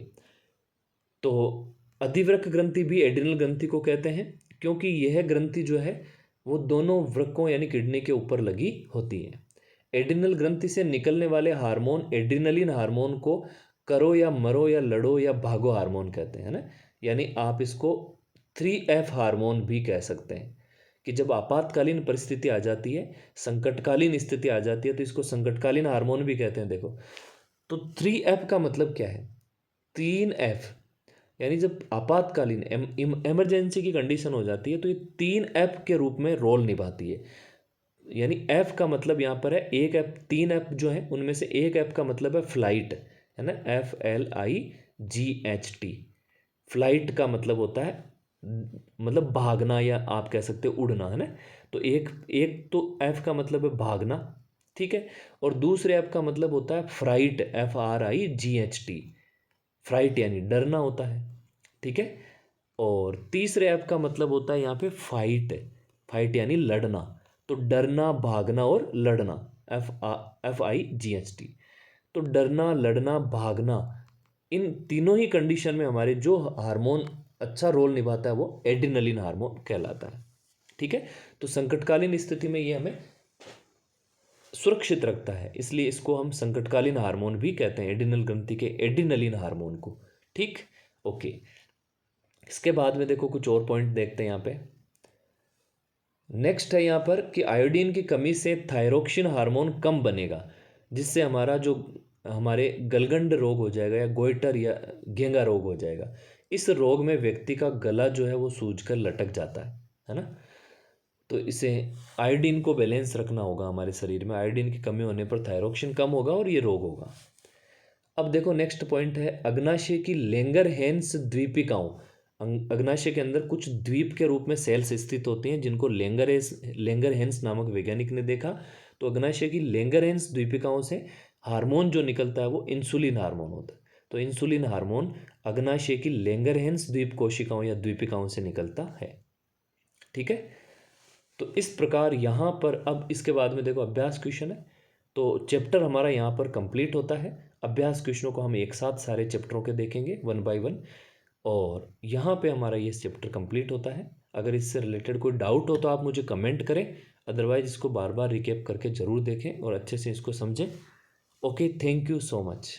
तो अधिवृक्क ग्रंथि भी एड्रिनल ग्रंथि को कहते हैं क्योंकि यह ग्रंथि जो है वो दोनों वृक्कों यानी किडनी के ऊपर लगी होती है। एड्रिनल ग्रंथि से निकलने वाले हार्मोन एड्रिनलिन हार्मोन को करो या मरो या लड़ो या भागो हार्मोन कहते हैं ना। यानी आप इसको 3F हार्मोन भी कह सकते हैं कि जब आपातकालीन परिस्थिति आ जाती है, संकटकालीन स्थिति आ जाती है तो इसको संकटकालीन हार्मोन भी कहते हैं। देखो, तो 3F का मतलब क्या है? 3F यानी जब आपातकालीन इमरजेंसी की कंडीशन हो जाती है तो ये 3F के रूप में रोल निभाती है। यानी F का मतलब यहाँ पर है एक F, 3F जो है उनमें से एक F का मतलब है फ्लाइट, है ना, FLIGHT। GHT। फ्लाइट का मतलब होता है मतलब भागना, या आप कह सकते हो उड़ना, है ना। तो एक एक तो F का मतलब है भागना, ठीक है। और दूसरे F का मतलब होता है फ्राइट, FRIGHT। फ्राइट यानी डरना होता है, ठीक है। और तीसरे ऐप का मतलब होता है यहाँ पे फाइट, फाइट यानी लड़ना। तो डरना, भागना और लड़ना, FIGHT। तो डरना, लड़ना, भागना, इन तीनों ही कंडीशन में हमारे जो हार्मोन अच्छा रोल निभाता है वो एड्रिनलिन हार्मोन कहलाता है, ठीक है। तो संकटकालीन स्थिति में ये हमें सुरक्षित रखता है, इसलिए इसको हम संकटकालीन हार्मोन भी कहते हैं, एड्रिनल ग्रंथि के एड्रिनलिन हार्मोन को, ठीक। ओके, इसके बाद में देखो कुछ और पॉइंट देखते हैं यहाँ पे। नेक्स्ट है यहाँ पर कि आयोडीन की कमी से थायरोक्सिन हार्मोन कम बनेगा, जिससे हमारा जो हमारे गलगंड रोग हो जाएगा या गोइटर या घेंगा रोग हो जाएगा। इस रोग में व्यक्ति का गला जो है वो सूजकर लटक जाता है ना। तो इसे आयोडीन को बैलेंस रखना होगा हमारे शरीर में। आयोडीन की कमी होने पर थायरोक्सिन कम होगा और ये रोग होगा। अब देखो नेक्स्ट पॉइंट है अग्नाशय की लेंगरहैंस द्वीपिकाओं। अग्नाशय के अंदर कुछ द्वीप के रूप में सेल्स स्थित होती हैं जिनको लेंगरहैंस नामक वैज्ञानिक ने देखा। तो अग्नाशय की लेंगरहैंस द्वीपिकाओं से हार्मोन जो निकलता है वो इंसुलिन हार्मोन होता है। तो इंसुलिन हार्मोन अग्नाशय की लेंगरहैंस द्वीप कोशिकाओं या द्वीपिकाओं से निकलता है, ठीक है। तो इस प्रकार यहाँ पर अब इसके बाद में देखो अभ्यास क्वेश्चन है। तो चैप्टर हमारा यहाँ पर कंप्लीट होता है। अभ्यास क्वेश्चनों को हम एक साथ सारे चैप्टरों के देखेंगे 1 बाय 1, और यहाँ पे हमारा ये चैप्टर कंप्लीट होता है। अगर इससे रिलेटेड कोई डाउट हो तो आप मुझे कमेंट करें, अदरवाइज इसको बार बार रिकैप करके ज़रूर देखें और अच्छे से इसको समझें। Okay, thank you so much.